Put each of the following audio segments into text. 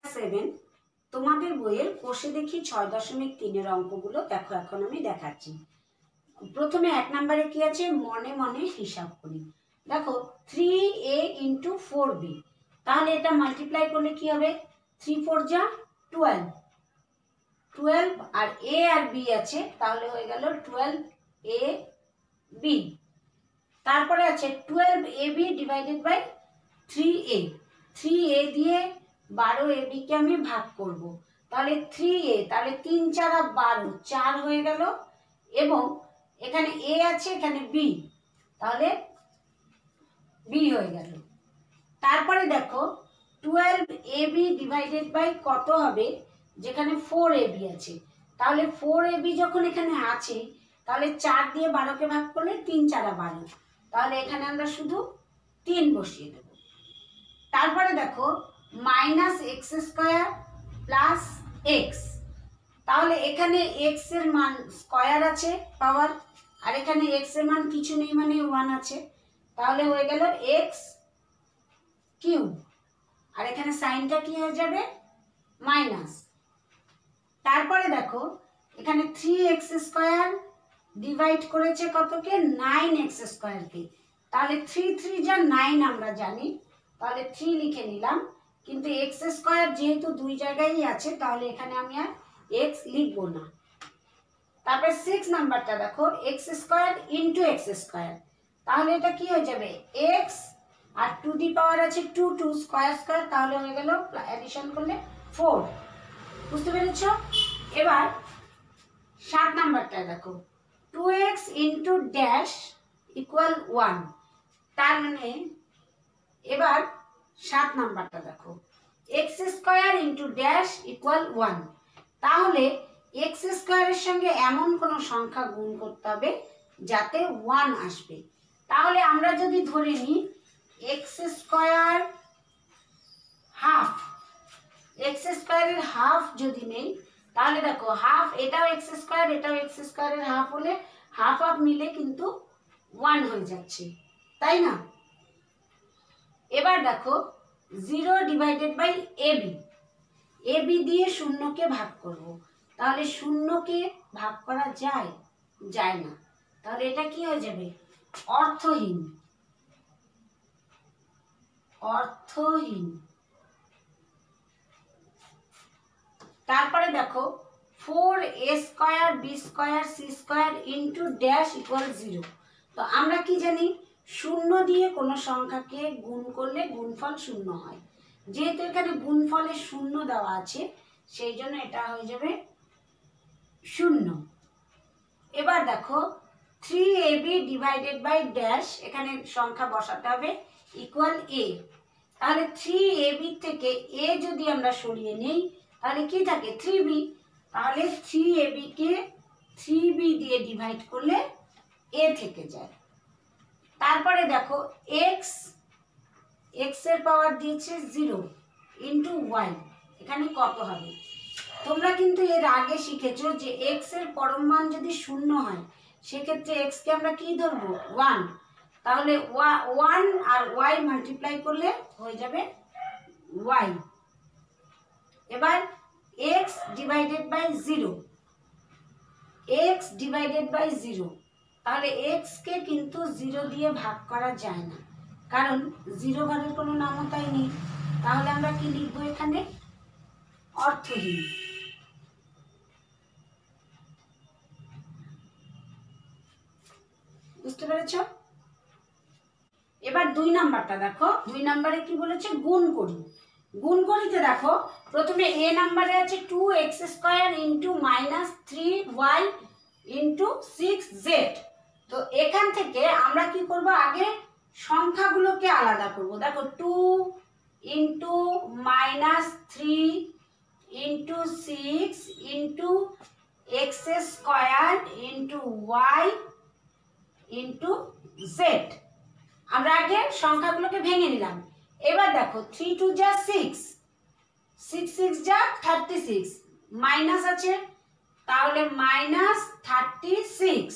7 তোমাদের বইয়ের কোষে দেখি 6.3 অঙ্কগুলো দেখো। এখন আমি দেখাচ্ছি। প্রথমে 1 নম্বরে কি আছে, মনে মনে হিসাব করি। দেখো 3a × 4b, তাহলে এটা মাল্টিপ্লাই করলে কি হবে, 3 4 যা 12, 12 আর a আর b আছে, তাহলে হয়ে গেল 12ab। তারপরে আছে 12ab divided by 3a, 3a দিয়ে 12ab কে আমি ভাগ করব, তাহলে 3a, তাহলে 3 4 12, 4 হয়ে গেল। এবং এখানে a আছে, এখানে b, তাহলে b হয়ে গেল। তারপরে দেখো 12ab ডিভাইডেড বাই কত হবে, যেখানে 4ab আছে, তাহলে 4ab যখন এখানে আছে, তাহলে 4 দিয়ে 12 কে ভাগ করলে 3 4 12, তাহলে এখানে আমরা শুধু 3 বসিয়ে দেব। তারপরে দেখো -x² প্লাস x, তাহলে এখানে x এর মান স্কয়ার আছে পাওয়ার, আর এখানে x এর মান কিছু নেই মানে 1 আছে, তাহলে হয়ে গেল x³ আর এখানে সাইনটা কি হয়ে যাবে মাইনাস। তারপরে দেখো এখানে 3x² ডিভাইড করেছে কতকে, 9x² কে, তাহলে 3 3 যা 9 আমরা জানি, তাহলে 3 লিখে নিলাম, কিন্তু x² যেহেতু দুই জায়গায়ই আছে, তাহলে এখানে আমি আর x লিখব না। তারপরে 6 নাম্বারটা দেখো x² × x², তাহলে এটা কি হয়ে যাবে x আর 2 দি পাওয়ার আছে 2 2 স্কয়ার স্কয়ার, তাহলে হয়ে গেল অ্যাডিশন করলে 4। বুঝতে পেরেছো? এবার 7 নাম্বারটা দেখো 2x × ড্যাশ ইকুয়াল 1, তার মানে এবার 7 নাম্বারটা দেখো x² × ড্যাশ ইকুয়াল 1, তাহলে x² এর সঙ্গে এমন কোন সংখ্যা গুণ করতে হবে যাতে 1 আসবে। তাহলে আমরা যদি ধরে নিই x² হাফ, x² এর হাফ যদি নেই, তাহলে দেখো হাফ, এটাও x², এটাও x² এর হাফ হলে হাফ হাফ মিলে কিন্তু 1 হয়ে যাচ্ছে, তাই না? এবার দেখো 0 ডিভাইডেড বাই ab, ab দিয়ে 0 কে ভাগ করব, তাহলে 0 কে ভাগ করা যায় যায় না, তাহলে এটা কি হয়ে যাবে অর্থহীন, অর্থহীন। তারপরে দেখো 4a² b² c² × dash equal 0, তো আমরা কি জানি 0 দিয়ে কোনো সংখ্যাকে গুণ করলে গুণফল 0 হয়, যেহেতু এখানে গুণফলে 0 দেওয়া আছে, সেই জন্য এটা হয়ে যাবে 0। এবার দেখো 3ab ডিভাইডেড বাই ড্যাশ, এখানে সংখ্যা বসাতে হবে ইকুয়াল a, তাহলে 3ab থেকে a যদি আমরা সরিয়ে নিই, তাহলে কি থাকে 3b, তাহলে 3ab কে 3b দিয়ে ডিভাইড করলে a থেকে যায়। তারপরে দেখো x এর পাওয়ার দিয়েছে 0 × y, এখানে কত হবে, তোমরা কিন্তু এর আগে শিখেছো যে x এর পরম মান যদি 0 হয়, সেক্ষেত্রে x কে আমরা কি ধরবো 1, তাহলে 1 আর y মাল্টিপ্লাই করলে হয়ে যাবে y। এবার x divided by 0, x divided by 0, তাহলে x কে কিন্তু 0 দিয়ে ভাগ করা যায় না, কারণ 0 ঘরের কোনো নামতাই নেই, তাহলে আমরা কি লিখবো এখানে অর্থহীন। বুঝতে পেরেছ? এবার 2 নাম্বারটা দেখো, 2 নাম্বারে কি বলেছে গুণ করি। গুণ করিতে দেখো প্রথমে a নাম্বারে আছে 2x² × -3y × 6z, তো এখান থেকে আমরা কি করব, আগে সংখ্যাগুলোকে আলাদা করব। দেখো 2 × -3 × 6 × x² × y × z, আমরা আগে সংখ্যাগুলোকে ভেঙে নিলাম। এবার দেখো 3 2 যা 6, 6 6 যা 36, মাইনাস আছে, তাহলে -36।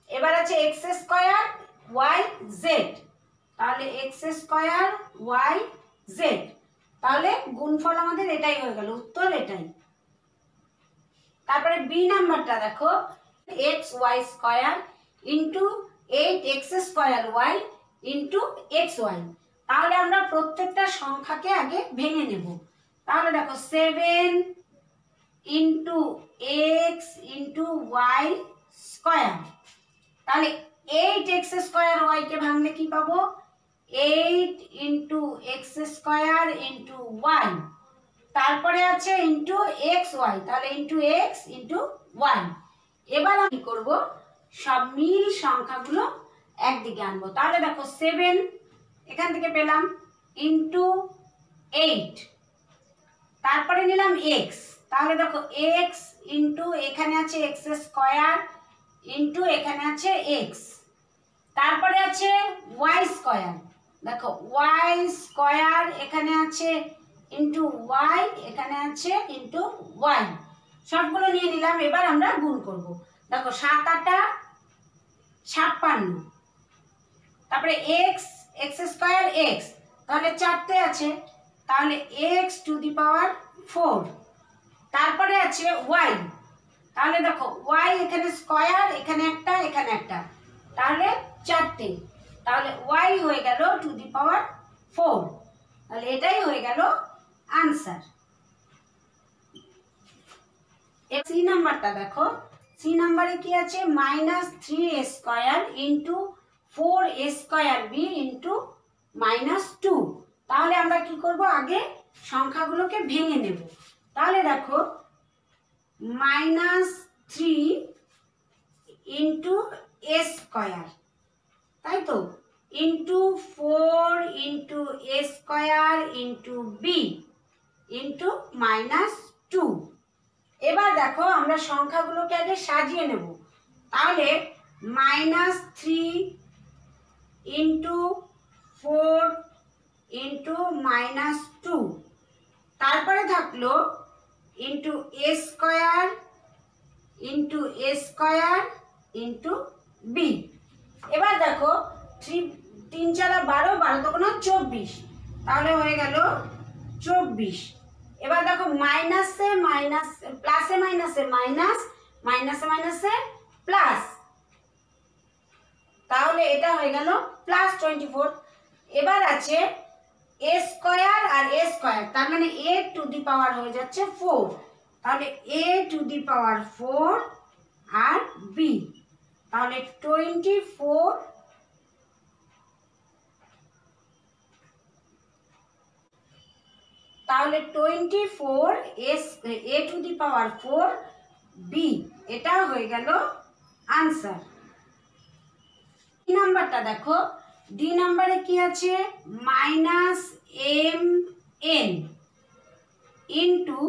এবার আছে x² y z, তাহলে x² y z, তাহলে গুণফল আমাদের এটাই হয়ে গেল, উত্তর এটাই। তারপরে বি নাম্বারটা দেখো, x y square into 8x square y into x y. তাহলে আমরা প্রত্যেকটা সংখ্যাকে আগে ভেঙে নেব। তাহলে দেখো 7 into x into y square, তাহলে 8x স্কোয়ার ওয়াই কে ভাঙলে কি পাবো, 8 into x square into y, তারপরে আছে ইন্টু এক্স ওয়াই, তাহলে ইন্টু এক্স ইন্টু ওয়াই। এবার আমি করব সব মিল সংখ্যাগুলো একদিকে আনবো। তাহলে দেখো 7 এখান থেকে পেলাম ইন্টু 8, তারপরে নিলাম এক্স, তাহলে দেখো এক্স ইন্টু এখানে আছে এক্স স্কোয়ার ইন্টু এখানে আছে এক্স, তারপরে আছে ওয়াই স্কোয়ার, দেখো ওয়াই স্কোয়ার এখানে আছে ইন্টু ওয়াই, এখানে আছে ইন্টু ওয়াই, সবগুলো নিয়ে নিলাম। এবার আমরা গুণ করব। দেখো 7 8 56, তারপরে এক্স এক্স স্কোয়ার এক্স, তাহলে 4টে আছে, তাহলে এক্স টু দি পাওয়ার 4, তারপরে আছে ওয়াই, তাহলে দেখো ওয়াই এখানে স্কোয়ার, এখানে একটা এখানে একটা, তাহলে 4টে, তাহলে ওয়াই হয়ে গেল টু দি পাওয়ার 4, তাহলে এটাই হয়ে গেল আনসার। সি নাম্বারটা দেখো, সি নাম্বারে কি আছে, -3a square into 4a square b into -2। তাহলে আমরা কি করব, আগে সংখ্যাগুলোকে ভেঙে নেব। তাহলে দেখো -3 ইন্টু a স্কোয়ার, তাই তো, into 4 into a square into b into -2। এবার দেখো আমরা সংখ্যাগুলোকে আগে সাজিয়ে নেব। তাহলে -3 ইন্টু 4 ইন্টু -2, তারপরে থাকলো into a square into a square into b. এবার দেখো 3 3 4 12, 12 তখন 24, তাহলে হয়ে গেল 24। এবার দেখো মাইনাসে মাইনাস, প্লাসে মাইনাসে মাইনাস, মাইনাসে মাইনাসে প্লাস, তাহলে এটা হয়ে গেল +24। এবার আছে a স্কোয়ার আর a স্কোয়ার, তার মানে a টু দি পাওয়ার হয়ে যাচ্ছে 4, তাহলে a টু দি পাওয়ার 4 আর b, তাহলে 24, তাহলে 24 a to the power 4 b, এটা হয়ে গেল আনসার। ডি নাম্বারটা দেখো, ডি নাম্বারে কি আছে, -mn into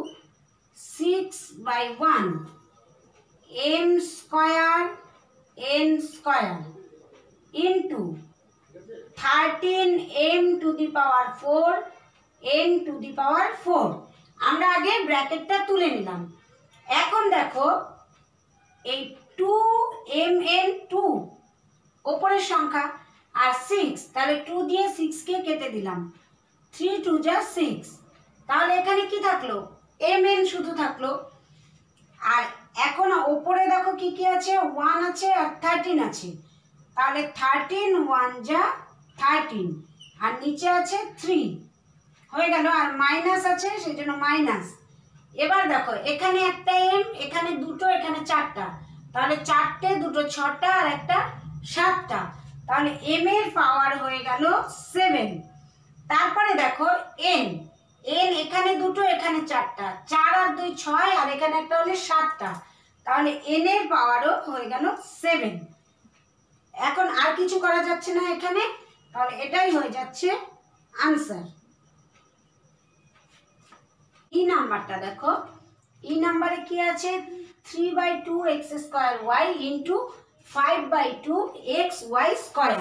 6/1 m square n square into 13m to the power 4 n to the power 4। আমরা আগে ব্র্যাকেটটা তুলে নিলাম। এখন দেখো এই 2mn 2 উপরের সংখ্যা আর 6, তাহলে 2 দিয়ে 6 কে কেটে দিলাম, 3 2 যা 6, তাহলে এখানে কি থাকলো, mn শুধু থাকলো। আর এখন উপরে দেখো কি কি আছে, 1 আছে আর 13 আছে, তাহলে 13 1 যা 13, আর নিচে আছে 3, হয়ে গেল, আর মাইনাস আছে সেই জন্য মাইনাস। এবার দেখো এখানে একটা m, এখানে দুটো, এখানে 4টা, তাহলে 4টে, দুটো 6টা আর একটা 7টা, তাহলে m এর পাওয়ার হয়ে গেল 7। তারপরে দেখো n, n এখানে দুটো, এখানে 4টা, 4 আর 2 6, আর এখানে একটা হলে 7টা, তাহলে n এর পাওয়ারও হয়ে গেল 7। এখন আর কিছু করা যাচ্ছে না এখানে, তাহলে এটাই হয়ে যাচ্ছে আনসার। ই নাম্বারটা দেখো, ই নাম্বারে কি আছে, 3/2x square y into 5/2x y square.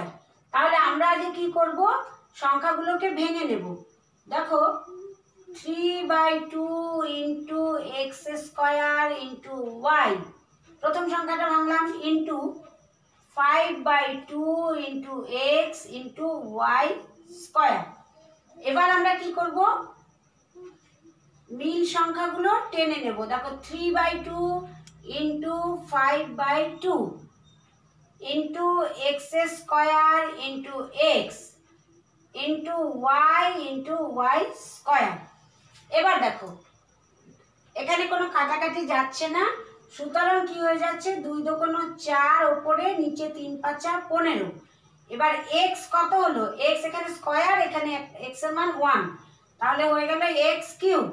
তাহলে আমরা আগে কি করব, সংখ্যাগুলোকে ভেঙে নেব। দেখো 3/2 into x square into y, প্রথম সংখ্যাটা ভাঙলাম, into 5/2 into x into y square. এবার আমরা কি করব, মিল সংখ্যাগুলো টেনে নেব। দেখো 3/2 into 5/2 into x square into x into y square. এবার দেখো এখানে কোনো কাটাকাটি যাচ্ছে না, সুতরাং কি হয়ে যাচ্ছে, 2 দুগুণ 4, ওপরে নিচে 3 5 15। এবার এক্স কত হলো, এক্স এখানে স্কোয়ার, এখানে এক্স এর মান 1, তাহলে হয়ে গেল এক্স কিউব।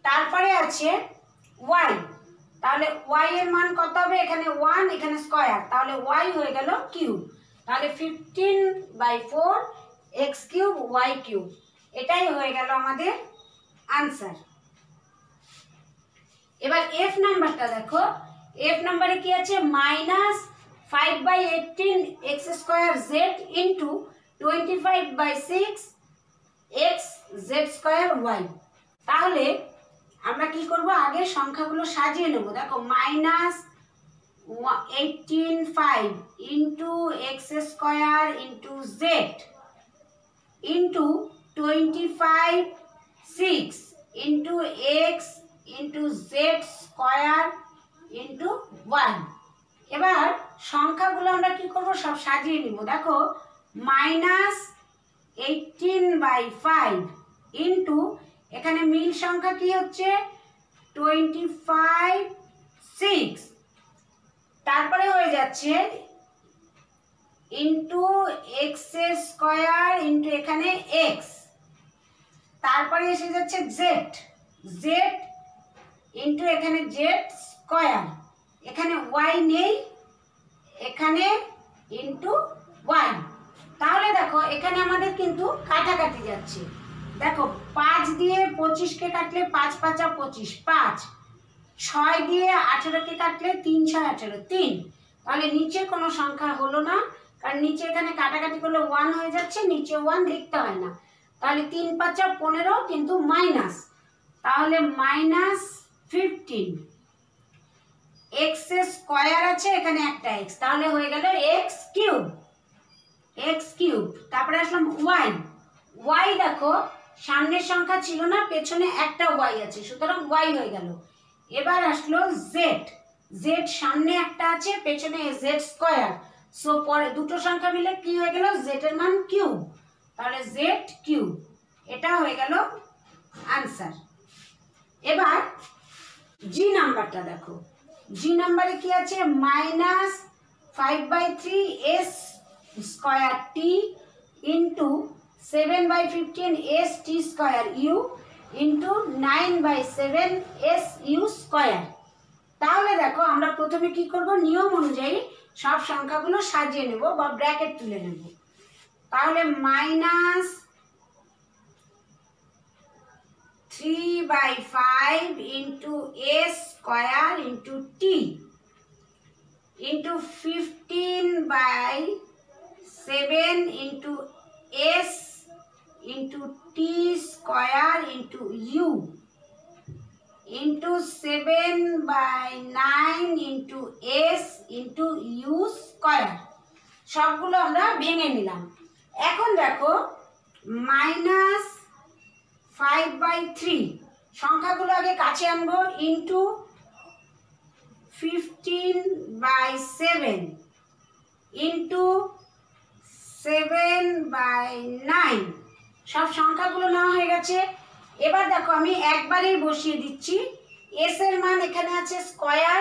তারপরে আছে ওয়াই, তাহলে ওয়াই এর মান কত হবে, এখানে 1 এখানে স্কোয়ার, তাহলে ওয়াই হয়ে গেল কিউব। তাহলে 15/4 এক্স কিউব ওয়াই কিউব, এটাই হয়ে গেল আমাদের আনসার। এবার এফ নাম্বারটা দেখো, এফ নাম্বারে কি আছে, -5/18 x square z into 25/6 x z square y. তাহলে আমরা কি করব, আগে সংখ্যাগুলো সাজিয়ে নেব। দেখো -18/5 into x square into z into 25/6 into x into z square into y. এবার সংখ্যাগুলো আমরা কি করব, সব সাজিয়ে নিব। দেখো -18/5 ইন্টু, এখানে মিল সংখ্যা কি হচ্ছে 25/6, তারপরে হয়ে যাচ্ছে ইন্টু এক্স স্কোয়ার ইন্টু এখানে এক্স, তারপরে এসে যাচ্ছে জেড জেড ইন্টু এখানে জেড স্কোয়ার, এখানে ওয়াই নেই, এখানে ইন্টু ওয়াই। তাহলে দেখো এখানে আমাদের কিন্তু কাটাকাটি যাচ্ছে। দেখো 5 দিয়ে 25কে কাটলে 5 5 25, 5 6 দিয়ে 18কে কাটলে 3 6 18, 3। তাহলে নিচে কোনো সংখ্যা হলো না, কারণ নিচে এখানে কাটাকাটি করলে 1 হয়ে যাচ্ছে, নিচে 1 লিখতে হয় না। তাহলে 3 5 15, কিন্তু মাইনাস, তাহলে -15। এক্স স্কোয়ার আছে, এখানে একটা এক্স, তাহলে হয়ে গেল এক্স কিউব এক্স কিউব। তারপরে আসলাম ওয়াই, ওয়াই দেখো সামনের সংখ্যা ছিল না, পেছনে একটা ওয়াই আছে, সুতরাং ওয়াই হয়ে গেল। এবার আসলো জেড, জেড সামনে একটা আছে, পেছনে জেড স্কোয়ার, সো পরে দুটো সংখ্যা মিলে কি হয়ে গেল, জেড এর মান কিউব, তাহলে জেড কিউব, এটা হয়ে গেল আনসার। এবার জি নাম্বারটা দেখো, জি নাম্বারে কি আছে, -5/3 s square t into 7/15 s t square u into 9/7 s u square. তাহলে দেখো আমরা প্রথমে কি করব, নিয়ম অনুযায়ী সব সংখ্যাগুলো সাজিয়ে নেব বা ব্র্যাকেট তুলে নেব। তাহলে -3/5 into s square into t into 15/7 into s into t square into u into 7/9 into s into u square. সবগুলো আমরা ভেঙে নিলাম। এখন দেখো -5/3 সংখ্যাগুলো আগে কাছে আনবো, ইন্টু 15/7 ইন্টু 7/9, সব সংখ্যাগুলো নেওয়া হয়ে গেছে। এবার দেখো আমি একবারেই বসিয়ে দিচ্ছি। এস এর মান এখানে আছে স্কোয়ার,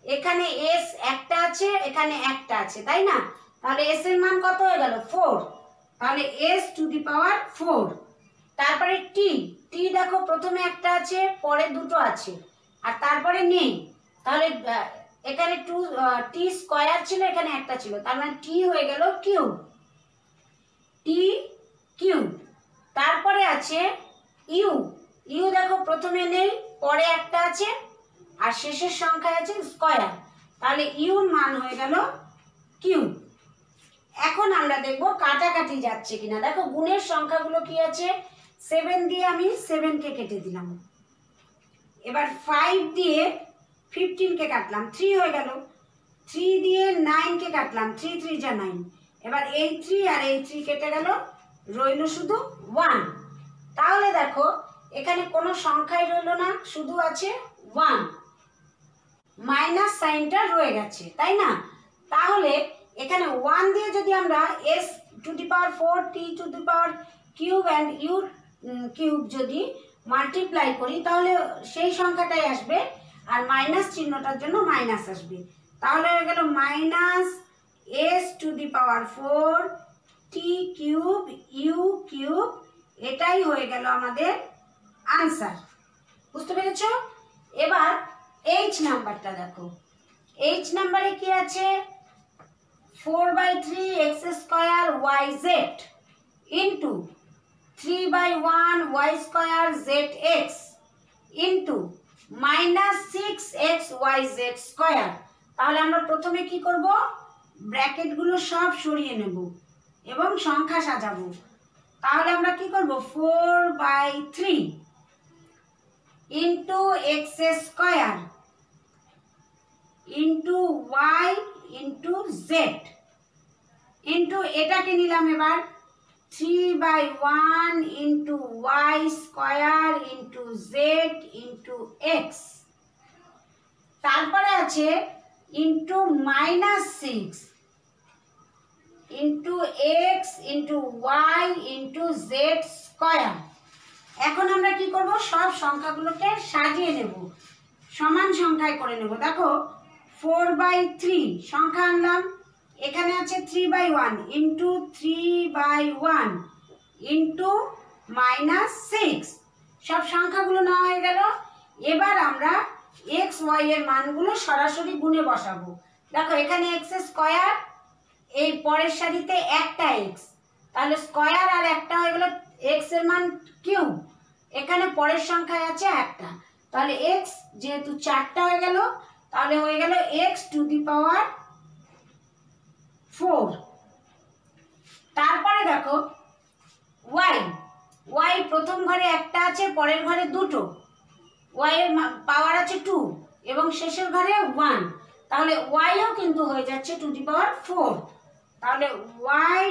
এখানে এস একটা আছে, এখানে একটা আছে, তাই না? তাহলে এস এর মান কত হয়ে গেল, 4, তাহলে এস টু দি পাওয়ার 4। তারপরে টি, টি দেখো প্রথমে একটা আছে, পরে দুটো আছে, আর তারপরে নেই, তাহলে এখানে টি স্কোয়ার ছিল, এখানে একটা ছিল, তার মানে টি হয়ে গেল কিউব, টি কিউব। তারপরে আছে ইউ, ইউ দেখো প্রথমে নেই, পরে একটা আছে, আর শেষের সংখ্যা আছে স্কোয়ার, তাহলে ইউর মান হয়ে গেল কিউব। এখন আমরা দেখব কাটাকাটি যাচ্ছে কিনা। দেখো গুণের সংখ্যাগুলো কি আছে, 7 দিয়ে আমি 7কে কেটে দিলাম, এবার 5 দিয়ে 15কে কাটলাম, 3 হয়ে গেল, 3 দিয়ে 9কে কাটলাম, 3 3 যা 9, এবার এই 3 আর এই 3 কেটে গেল, রইল শুধু 1। তাহলে দেখো এখানে কোনো সংখ্যাই রইল না, শুধু আছে 1, মাইনাস সাইনটা রয়ে গেছে, তাই না? তাহলে এখানে 1 দিয়ে যদি আমরা s⁴ t³ অ্যান্ড u³ যদি মাল্টিপ্লাই করি তাহলে সেই সংখ্যাটাই আসবে, আর মাইনাস চিহ্নটার জন্য মাইনাস আসবে। তাহলে হয়ে গেল -s⁴ t³ u³, এটাই হয়ে গেল আমাদের আনসার। বুঝতে পেরেছ? এবার এইচ নাম্বারটা দেখো। এইচ নাম্বারে কি আছে? 4/3 x² yz into 3/1 y² zx into -6 xyz²। তাহলে আমরা প্রথমে কি করব? ব্র্যাকেটগুলো সব সরিয়ে নেব এবং সংখ্যা সাজাবো। তাহলে আমরা কি করব? 4/3 into x² into y into z into এটাকে নিলাম এবার 3/1 into y² into z into x, তারপরে আছে into -6 into x into y into z²। এখন আমরা কি করব? সব সংখ্যাগুলোকে সাজিয়ে নেব, সমান সংখ্যায় করে নেব। দেখো 4/3 সংখ্যা আনলাম, এখানে আছে 3/1 ইন্টু 3/1 ইন্টু -6, সব সংখ্যাগুলো নেওয়া হয়ে গেল। এবার আমরা x y এর মানগুলো সরাসরি গুণে বসাবো। দেখো এখানে x², এই পরের সারিতে একটা x, তাহলে স্কয়ার আর একটা হয়ে গেল x এর মান কিউব, এখানে পরের সংখ্যায় আছে একটা, তাহলে x যেহেতু 4টা হয়ে গেল, তাহলে হয়ে গেল x⁴। তারপরে দেখো y প্রথম ঘরে একটা আছে, পরের ঘরে দুটো, y এর পাওয়ার আছে 2 এবং শেষের ঘরে 1, তাহলে y ও কিন্তু হয়ে যাচ্ছে 2⁴। তাহলে y⁴।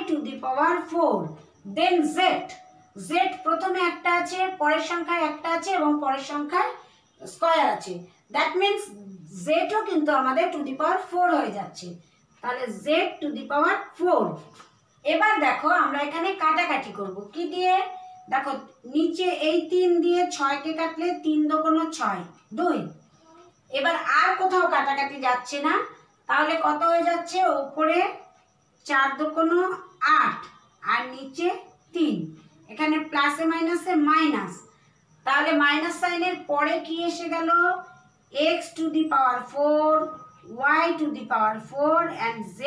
দেন z প্রথমে একটা আছে, পরের সংখ্যায় একটা আছে এবং পরের সংখ্যায় স্কয়ার আছে, দ্যাট মিন্স z ও কিন্তু আমাদের 2⁴ হয়ে যাচ্ছে, তাহলে z⁴। এবার দেখো আমরা এখানে কাটাকাটি করব কি দিয়ে? দেখো নিচে এই 3 দিয়ে 6কে কাটলে 3 দোগুণ 6, 2। এবার আর কোথাও কাটাকাটি যাচ্ছে না, তাহলে কত হয়ে যাচ্ছে? উপরে 4 দোগুণ 8 আর নিচে 3, এখানে প্লাসে মাইনাসে মাইনাস, তাহলে মাইনাস সাইনের পরে কি এসে গেল? x⁴, y⁴ and z⁴।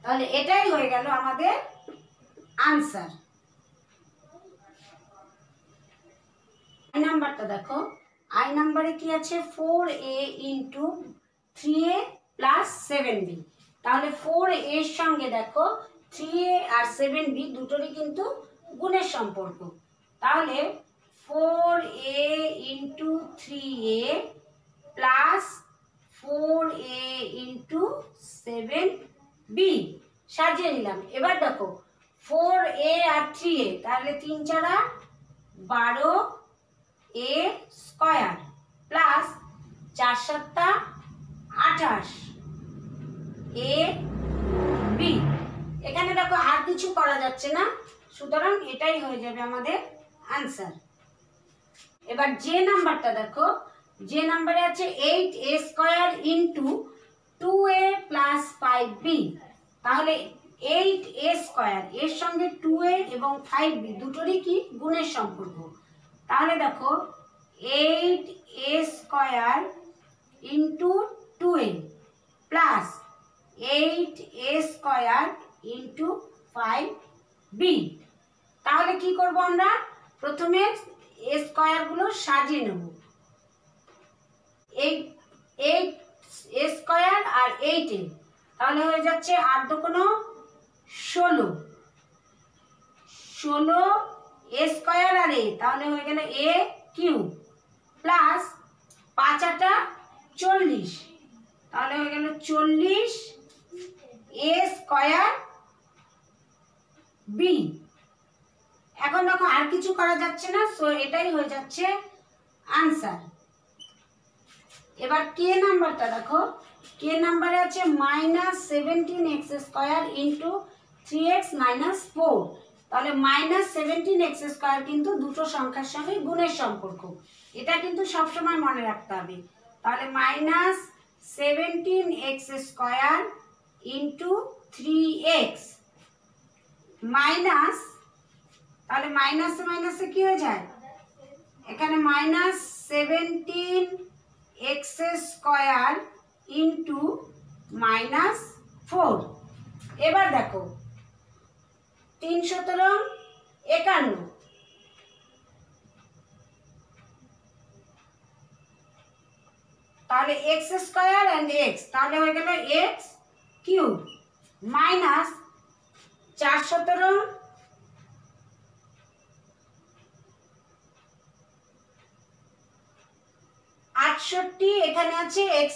তাহলে এটাই হয়ে গেল আমাদের আনসার। আই নাম্বারটা দেখো, আই নাম্বারে কি আছে? 4a into 3a plus 7b। তাহলে 4a এর সঙ্গে দেখো 3a আর 7b দুটোরই কিন্তু গুণের সম্পর্ক, তাহলে 4a into 3a plus 4a into 7b সাজিয়ে নিলাম। এবার দেখো 4a আর 3a, তাহলে 3 × 4 12a² প্লাস 4 × 7 28ab। এখানে দেখো আর কিছু করা যাচ্ছে না, সুতরাং এটাই হয়ে যাবে আমাদের আনসার। এবার যে নাম্বারটা দেখো, যে নাম্বারে আছে 8a² into 2a plus 5b। তাহলে 8a² এর সঙ্গে 2a এবং 5b দুটোরই কি গুণের সম্পর্ক, তাহলে দেখো 8a² into 2a plus 8a² into 5b। তাহলে কি করব? আমরা প্রথমে a স্কয়ার গুলো সাজিয়ে নেব, 8a² আর 8a, তাহলে হয়ে যাচ্ছে 8 দোগুণ 16, 16a² আর a, তাহলে হয়ে গেল a³ প্লাস 5 × 8 40, তাহলে হয়ে গেল 40a² b। এখন দেখো আর কিছু করা যাচ্ছে না, সো এটাই হয়ে যাচ্ছে আনসার। এবার কে নাম্বারটা দেখো, কে নাম্বারে আছে -17x² ইন্টু 3x - 4। তাহলে -17x² কিন্তু দুটো সংখ্যার সঙ্গে গুণের সম্পর্ক, এটা কিন্তু সবসময় মনে রাখতে হবে। তাহলে -17x² ইন্টু 3x মাইনাস, তাহলে মাইনাসে মাইনাসে কি হয়ে যায়, এখানে -17x² ইন্টু -4। এবার দেখো 3 × 17 = 51, তাহলে x² and x, তাহলে হয়ে গেল x³ মাইনাস 4 × 17 68, এখানে আছে x²।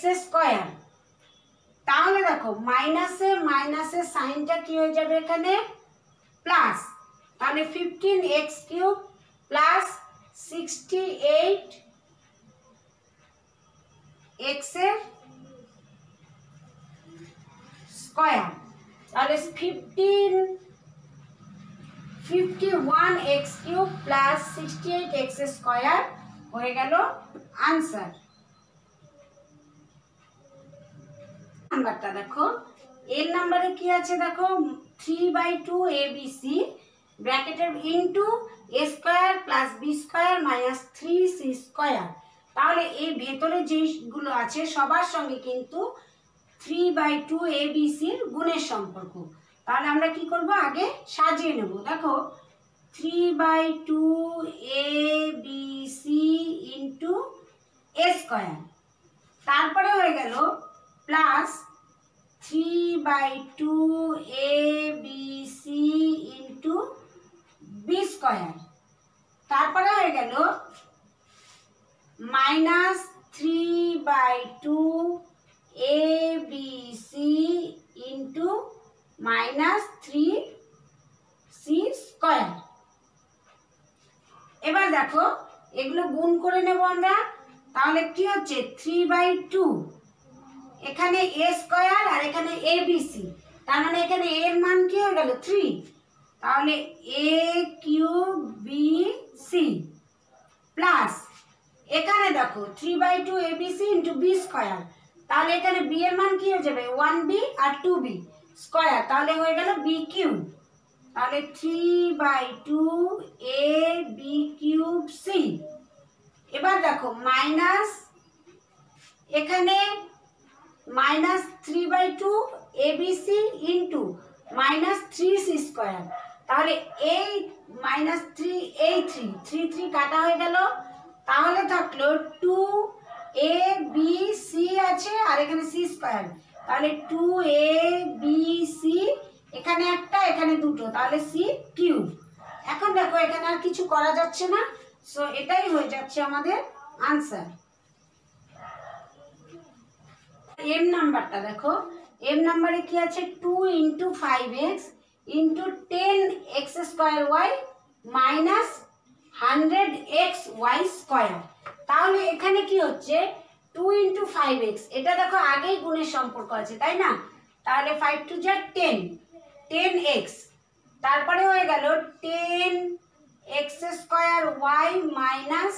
তাহলে দেখো মাইনাসে মাইনাসে সাইনটা কি হয়ে যাবে এখানে প্লাস, তাহলে 15x³ প্লাস 68x², তাহলে 51x³ প্লাস 68x² হয়ে গেল আনসার। নাম্বারটা দেখো, এর নাম্বারে কি আছে দেখো 3/2 ABC ব্র্যাকেটের into a² plus b² minus 3c²। তাহলে এই ভেতরে যেগুলো আছে সবার সঙ্গে কিন্তু 3/2 ABC এর গুণের সম্পর্ক। তাহলে আমরা কি করব, আগে সাজিয়ে নেব। দেখো 3/2 ABC ইন্টু a², তারপরে হয়ে গেল প্লাস 3/2 ABC ইন্টু b², তারপরে হয়ে গেল minus 3/2 ABC into minus 3c²। এবার দেখো এগুলো গুণ করে নেব আমরা, তাহলে কি হচ্ছে 3/2, এখানে a² আর এখানে ABC, তার মানে এখানে a এর মান কি হয়ে গেল 3, তাহলে a³ প্লাস এখানে দেখো 3/2 ABC ইন্টু b², তাহলে এখানে b এর মান কি হয়ে যাবে 1b আর 2b², তাহলে হয়ে গেল b³। তাহলে 3/2 ab³ এবার দেখো মাইনাস, এখানে minus 3/2 ABC into minus 3c², তাহলে এই মাইনাস 3 এই 3 কাটা হয়ে গেল, তাহলে থাকলো 2abc আছে আর এখানে c², তাহলে 2abc, এখানে একটা এখানে দুটো, তাহলে c³। এখন দেখো এখানে আর কিছু করা যাচ্ছে না, সো এটাই হয়ে যাচ্ছে আমাদের আনসার। এম নাম্বারটা দেখো, এম নাম্বারে কি আছে 2 × 5x into 10x² minus 100xy²। তাহলে এখানে কি হচ্ছে 2 × 5x, এটা দেখো আগেই গুণের সম্পর্ক আছে তাই না, তাহলে 5 × 2 = 10, 10x, তারপরে হয়ে গেল 10x² মাইনাস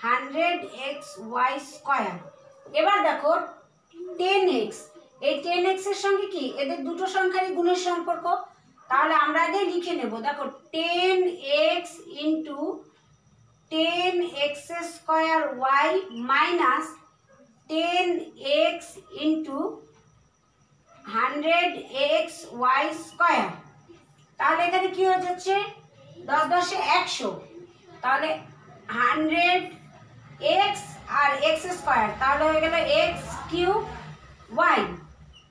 100xy²। এবার দেখো 10x, এই 10x এর সঙ্গে কি এদের দুটো সংখ্যারই গুণের সম্পর্ক, তাহলে আমরা আগে লিখে নেব। দেখো 10x into 10x² minus 10x into 100xy²। তাহলে এখানে কি হয়ে যাচ্ছে 10 × 10 = 100, তাহলে 100x আর x², তাহলে হয়ে গেল x³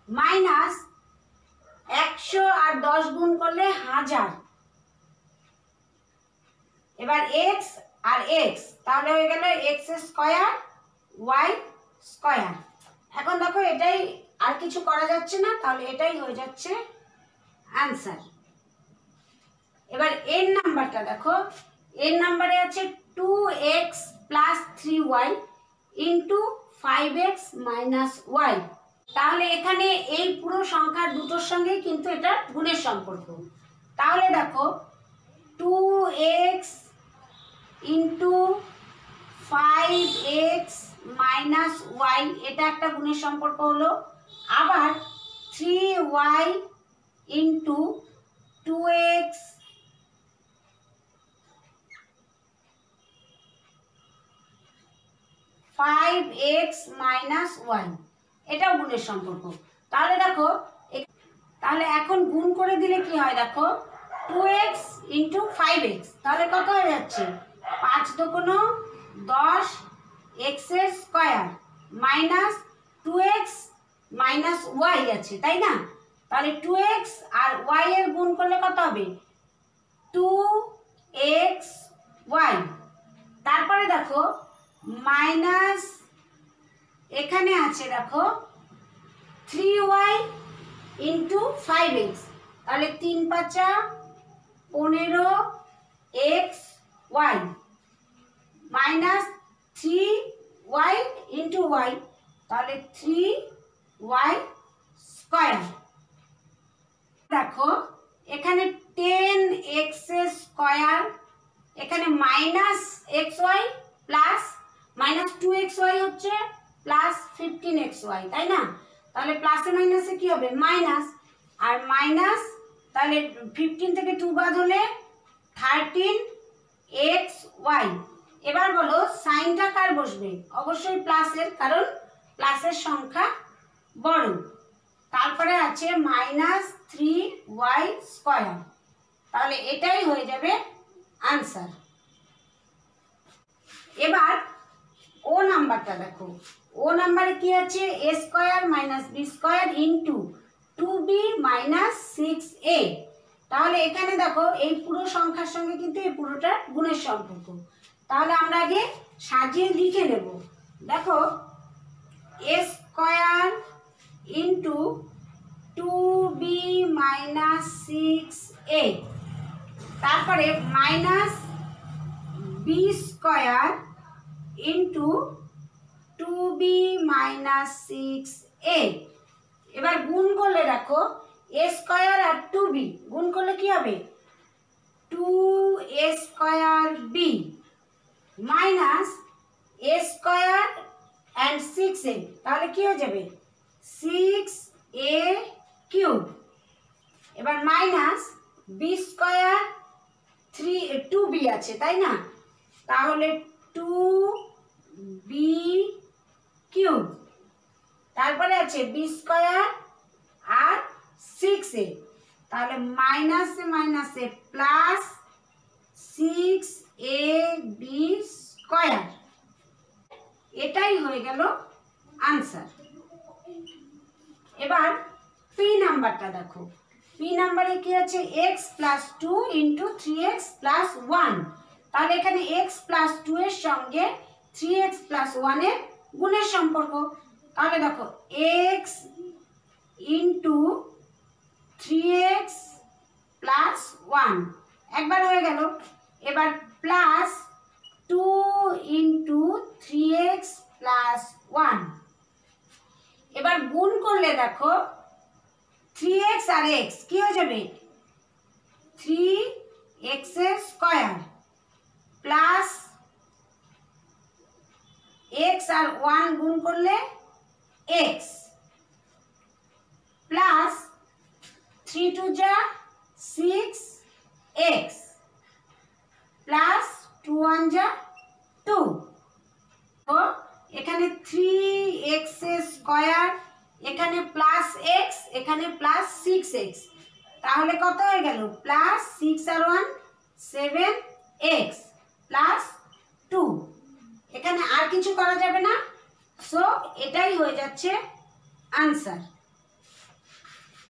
মাইনাস 100 আর 10 গুণ করলে 1000, এবার x আর x, তাহলে হয়ে গেল x²y²। এখন দেখো এটাই, আর কিছু করা যাচ্ছে না, তাহলে এটাই হয়ে যাচ্ছে আনসার। এবার এর নাম্বারটা দেখো, এর নাম্বারে আছে 2x plus 3y into 5x minus y। তাহলে এখানে এই পুরো সংখ্যা দুটোর সঙ্গেই কিন্তু এটা গুণের সম্পর্ক। তাহলে দেখো 2x into 5x minus y এটা একটা গুণের সম্পর্ক হলো। আবার 3y into 2x five x minus y এটাও গুণের সম্পর্ক। তাহলে দেখো, তাহলে এখন গুণ করে দিলে কি হয় দেখো, 2x ইন্টু 5x, তাহলে কত হয়ে যাচ্ছে 5 দুগুণ 10 x এর square minus 2x minus y আছে, তাই না? তাহলে 2x আর y এর গুণ করলে কত হবে 2xy। তারপরে দেখো মাইনাস এখানে আছে দেখো 3y ইন্টু 5x, তাহলে 3 5 15xy minus 3y into y, তাহলে 3y স্কয়ার। দেখো এখানে 10x স্কয়ার, এখানে minus xy plus minus 2xy হচ্ছে প্লাস 15xy, তাই না? তাহলে প্লাসে মাইনাসে কি হবে মাইনাস, আর মাইনাস তাহলে 15 থেকে 2 বাদ হলে 13xy। এবার বলো সাইনটা কার বসবে? অবশ্যই প্লাসের, কারণ প্লাসের সংখ্যা বড়। তারপরে আছে মাইনাস 3y স্কয়ার, তাহলে এটাই হয়ে যাবে আনসার। এবার ও নাম্বারটা দেখো, ও নাম্বারে কি আছে a square minus b square into 2b minus 6a। তাহলে এখানে দেখো এই পুরো সংখ্যার সঙ্গে কিন্তু এই পুরোটা গুণের সম্পর্ক। তাহলে আমরা আগে সাজিয়ে লিখে নেব। দেখো a square into 2b minus 6a, তারপরে minus b square into 2b minus 6a। এবার গুণ করলে দেখো a স্কয়ার আর 2b গুণ করলে কি হবে 2a square b minus a square and 6a, তাহলে কি হয়ে যাবে 6a কিউব। এবার মাইনাস b স্কয়ার 2b আছে, তাই না? তাহলে 2b কিউব, তারপরে আছে b স্কয়ার আর 6a, তাহলে মাইনাসে মাইনাসে প্লাস 6ab স্কয়ার। এটাই হয়ে গেল আনসার। এবার পি নাম্বারটা দেখো, পি নাম্বারে কি আছে x plus 2 into 3x plus 1। তাহলে এখানে x প্লাস 2 এর সঙ্গে 3x প্লাস 1 এর গুণের সম্পর্ক। তাহলে দেখো x ইন্টু 3x প্লাস 1 একবার হয়ে গেল। এবার প্লাস 2 ইন্টু 3x প্লাস 1। এবার গুণ করলে দেখো 3x আর x কি হয়ে যাবে 3x এর স্কয়ার প্লাস x আর 1 গুণ করলে x প্লাস 3 2 যা 6x প্লাস 2 1 যা 2। তো এখানে 3x এর স্কয়ার, এখানে প্লাস x, এখানে প্লাস 6x, তাহলে কত হয়ে গেল প্লাস 6 আর 1 7x প্লাস 2। এখানে আর কিছু করা যাবে না, সো এটাই হয়ে যাচ্ছে আনসার।